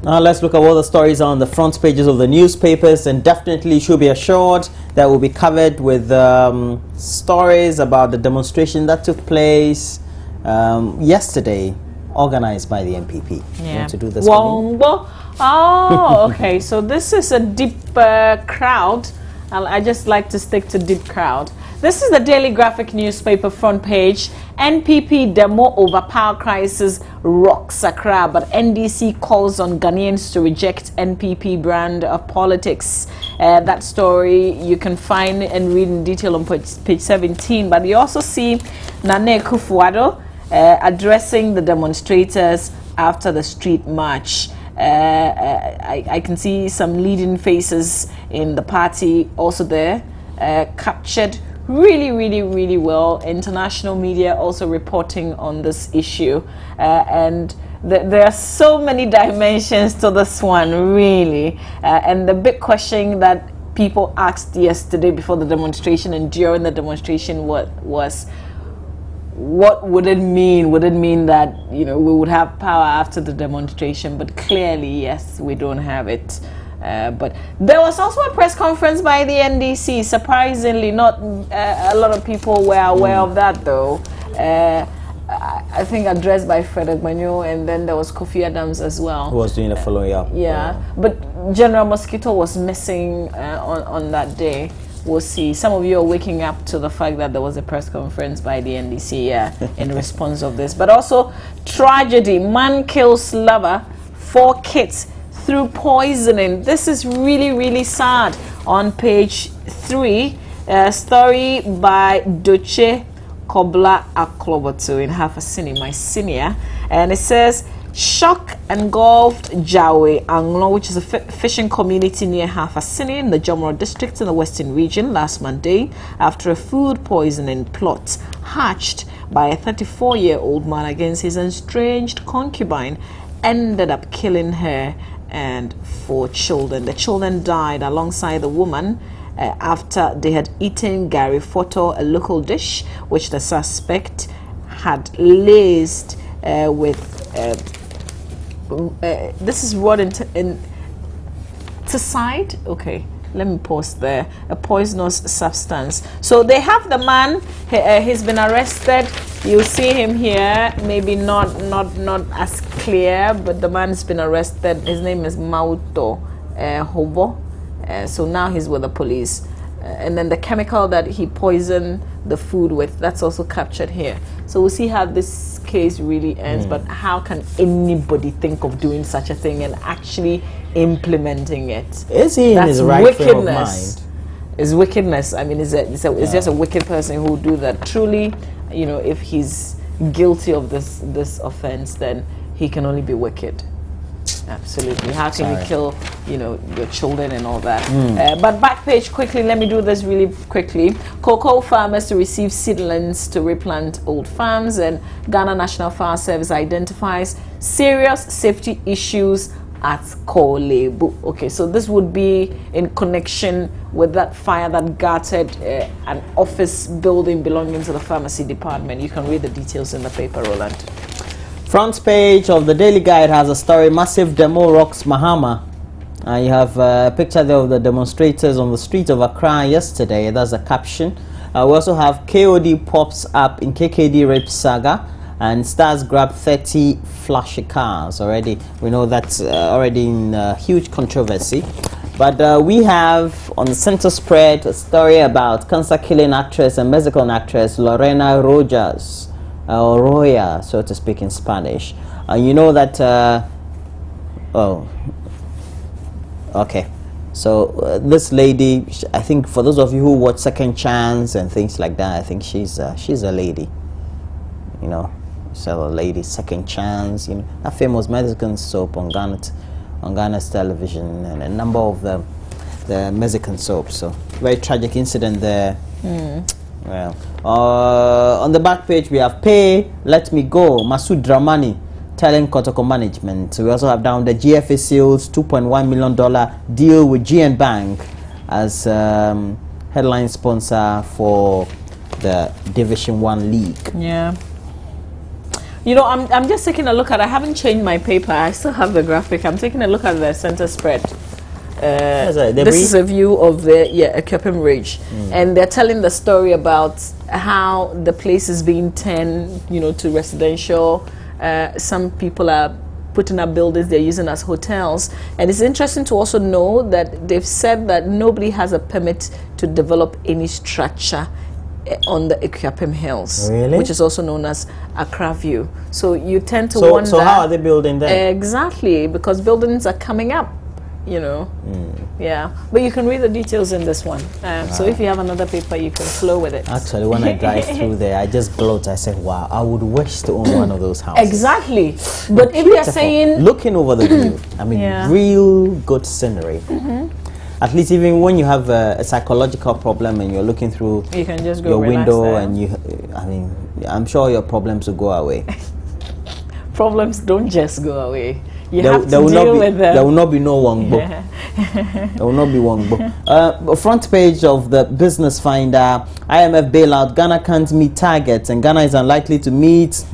Now let's look at what the stories are on the front pages of the newspapers, and definitely should be assured that will be covered with stories about the demonstration that took place yesterday, organized by the MPP. Yeah. You want to do this? Oh, okay. So this is a deep crowd. I just like to stick to deep crowd. This is the Daily Graphic newspaper front page. NPP demo over power crisis rocks Accra, but NDC calls on Ghanaians to reject NPP brand of politics. That story you can find and read in detail on page 17. But you also see Nana Akufo-Addo addressing the demonstrators after the street march. I can see some leading faces in the party also there, captured really well. International media also reporting on this issue, and there are so many dimensions to this one, really. And the big question that people asked yesterday before the demonstration and during the demonstration was, what would it mean? Would it mean that, you know, we would have power after the demonstration? But clearly, yes, we don't have it. But there was also a press conference by the NDC. Surprisingly, not a lot of people were aware of that, though. I think addressed by Fred Agbanyo, and then there was Kofi Adams as well. Who was doing the following up. Yeah, but General Mosquito was missing on that day. We'll see. Some of you are waking up to the fact that there was a press conference by the NDC in response of this. But also, tragedy. Man kills lover, 4 kids through poisoning. This is really sad. On page 3, a story by Doche Kobla Aklobotu in Hafasini, my senior. And it says, shock engulfed Jawe Anglo, which is a fishing community near Hafasini in the Jomoro district in the Western region last Monday after a food poisoning plot hatched by a 34-year-old man against his estranged concubine ended up killing her and 4 children. The children died alongside the woman after they had eaten gari foto, a local dish which the suspect had laced with this is what in to side. Okay, let me pause there. A poisonous substance. So they have the man. He's been arrested. You see him here. Maybe not as clear, but the man's been arrested. His name is Mauto Hobo. So now he's with the police. And then the chemical that he poisoned the food with, that's also captured here. So we'll see how this case really ends. But how can anybody think of doing such a thing and actually implementing it? Is he in his right frame of mind? It's wickedness. I mean, it's just a wicked person who would do that. Truly, you know, if he's guilty of this offense, then he can only be wicked. Absolutely. How can you kill, you know, your children and all that? But back page quickly. Let me do this really quickly. Cocoa farmers to receive seedlings to replant old farms, and Ghana National Fire Service identifies serious safety issues at Kolebu. Okay, so this would be in connection with that fire that gutted an office building belonging to the pharmacy department. You can read the details in the paper, Roland. Front page of the Daily Guide has a story, massive demo rocks Mahama. You have a picture there of the demonstrators on the street of Accra yesterday. That's a caption. We also have KOD pops up in KKD rape saga, and stars grab 30 flashy cars already. We know that's already in huge controversy. But we have on the center spread a story about cancer-killing actress and Mexican actress Lorena Rogers. Or Roya, so to speak in Spanish. You know that, oh, okay. So this lady, I think for those of you who watch Second Chance and things like that, I think she's a lady. You know, she's a lady, Second Chance, you know, a famous Mexican soap on Ghana's television, and a number of the Mexican soaps. So very tragic incident there. Well, on the back page we have pay, let me go, Masood Dramani telling Kotoko management. We also have down the GFA seals $2.1 million deal with GN Bank as headline sponsor for the Division 1 league. Yeah. You know, I'm just taking a look at. I haven't changed my paper. I still have the graphic. I'm taking a look at the center spread. This is a view of the Clapham Ridge, and they're telling the story about how the place is being turned, you know, to residential. Some people are putting up buildings they're using as hotels, and it's interesting to also know that they've said that nobody has a permit to develop any structure on the Clapham Hills, which is also known as Accra View. So you tend to wonder. So how are they building there? Exactly, because buildings are coming up, you know. Yeah, but you can read the details in this one. So if you have another paper, you can flow with it. Actually, when I drive through there, I just gloat. I say, wow, I would wish to own one of those houses. Exactly. But if you're saying... Looking over the view, I mean, real good scenery. At least even when you have a psychological problem and you're looking through you can just go your window there. and you, I mean, I'm sure your problems will go away. Problems don't just go away. You have to deal with them. There will not be no one book. There will not be one book. Front page of the Business Finder, IMF bailout, Ghana can't meet targets and Ghana is unlikely to meet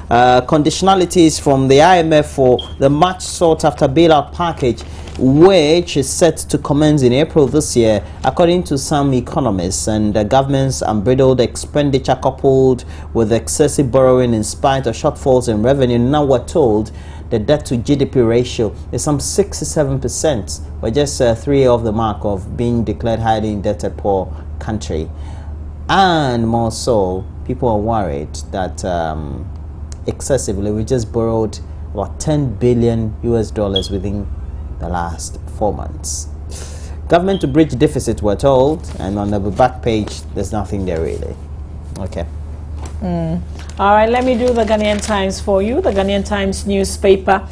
conditionalities from the IMF for the much sought after bailout package, which is set to commence in April this year, according to some economists. And the government's unbridled expenditure coupled with excessive borrowing in spite of shortfalls in revenue, now we're told the debt to GDP ratio is some 67%. We're just 3 off the mark of being declared highly indebted poor country. And more so, people are worried that excessively, we just borrowed about $10 billion within the last 4 months. Government to bridge deficit, we're told, and on the back page, there's nothing there really. Okay. All right, let me do the Ghanaian Times for you. The Ghanaian Times newspaper.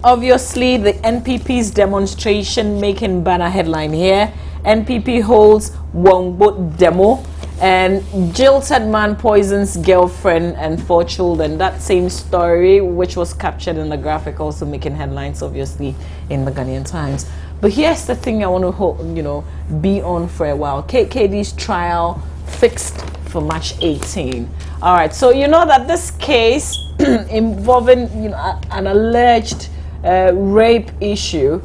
Obviously, the NPP's demonstration making banner headline here. NPP holds Wongbo demo, and jilted man poisons girlfriend and 4 children. That same story, which was captured in the graphic, also making headlines, obviously, in the Ghanaian Times. But here's the thing I want to, be on for a while. KKD's trial fixed for March 18. All right, so you know that this case involving an alleged rape issue,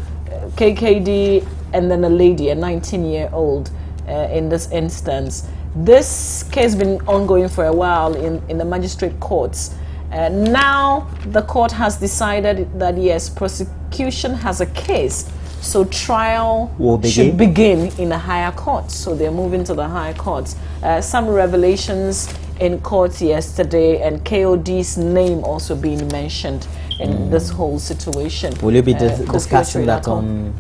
KKD and then a lady, a 19-year-old in this instance. This case has been ongoing for a while in the magistrate courts. Now the court has decided that yes, prosecution has a case, so trial should begin in a higher court. So they're moving to the higher courts. Some revelations in court yesterday, and KOD's name also being mentioned in this whole situation. Will you be discussing that on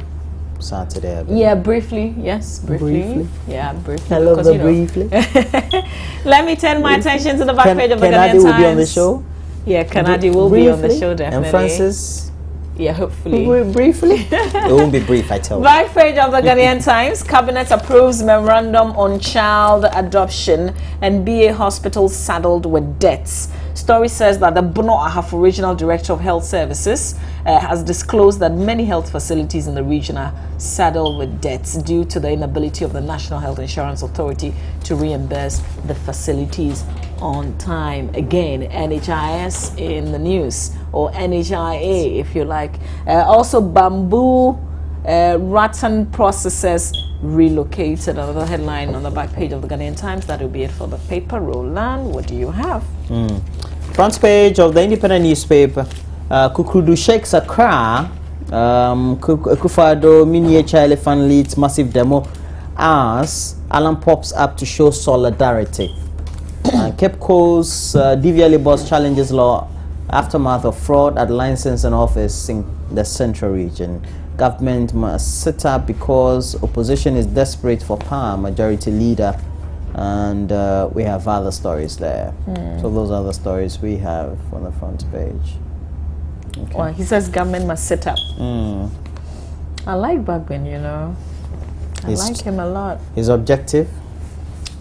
Saturday? Yeah, briefly. Yes, briefly. Yeah, briefly. I love the briefly. Let me turn my attention to the back page of the Ghanaian Times. will be on the show? Yeah, Kanadi will be on the show, definitely. And Francis? Yeah, hopefully. Briefly. It won't be brief, I tell you. Back page of the Ghanaian Times. Cabinet approves memorandum on child adoption and BA hospital saddled with debts. Story says that the Bono Ahafo Regional Director of Health Services has disclosed that many health facilities in the region are saddled with debts due to the inability of the National Health Insurance Authority to reimburse the facilities on time. Again, NHIS in the news, or NHIA if you like. Also, bamboo rattan processors relocated. Another headline on the back page of the Ghanaian Times. That will be it for the paper. Roland, what do you have? Front page of the Independent newspaper. Kukrudu shakes Accra. Kufado miniature elephant leads massive demo as Alan pops up to show solidarity. Cape Coast DVLA boss challenges law aftermath of fraud at licensing office in the central region. Government must sit up because opposition is desperate for power, majority leader, and we have other stories there. So those are the stories we have on the front page. Okay. Well, he says government must sit up. I like Bagwin, I like him a lot. His objective?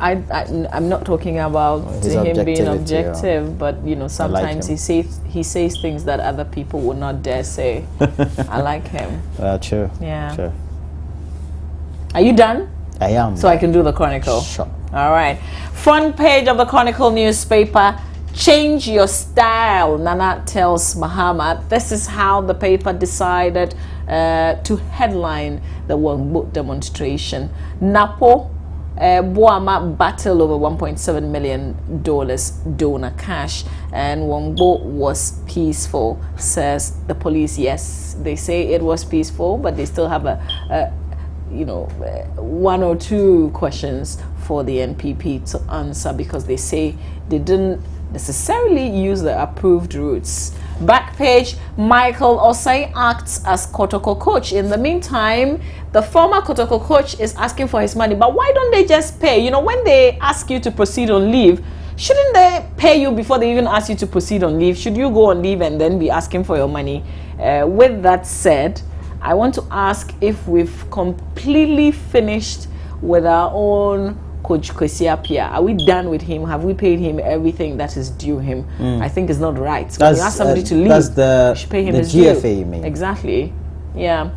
I'm not talking about him being objective, but sometimes like he says things that other people would not dare say. I like him. True. Yeah. True. Are you done? I am. So I can do the Chronicle. Sure. All right. Front page of the Chronicle newspaper. Change your style, Nana tells Mahama. This is how the paper decided to headline the Wongbo demonstration. Napo Boama battle over $1.7 million donor cash, and Wongbo was peaceful, says the police. Yes, they say it was peaceful, but they still have one or two questions for the NPP to answer, because they say they didn't necessarily use the approved routes. Back page, Michael Osei acts as Kotoko coach. In the meantime, the former Kotoko coach is asking for his money. But why don't they just pay? You know, when they ask you to proceed on leave, shouldn't they pay you before they even ask you to proceed on leave? Should you go on leave and then be asking for your money? With that said, I want to ask if we've completely finished with our own Coach Kwesi Appiah. Are we done with him? Have we paid him everything that is due him? I think it's not right. When you ask somebody to leave, you should pay him his GFA, due. you mean? Exactly. Yeah.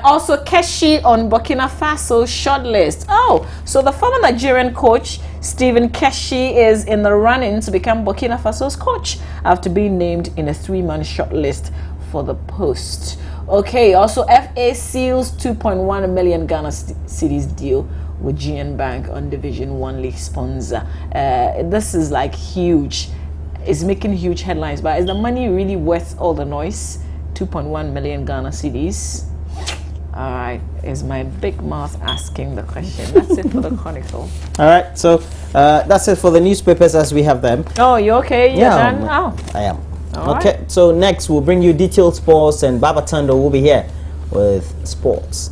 Also, Keshi on Burkina Faso shortlist. Oh, so the former Nigerian coach Stephen Keshi is in the running to become Burkina Faso's coach after being named in a 3-man shortlist for the post. Okay. Also, FA seals 2.1 million Ghana cedis deal with GN Bank on Division 1 League sponsor. This is like huge. It's making huge headlines, but is the money really worth all the noise? 2.1 million Ghana cedis. All right, is my big mouth asking the question. That's it for the Chronicle. All right, so that's it for the newspapers as we have them. Oh, you okay? You're done? Oh. I am. All okay, right. So next we'll bring you detailed sports, and Baba Tando will be here with sports.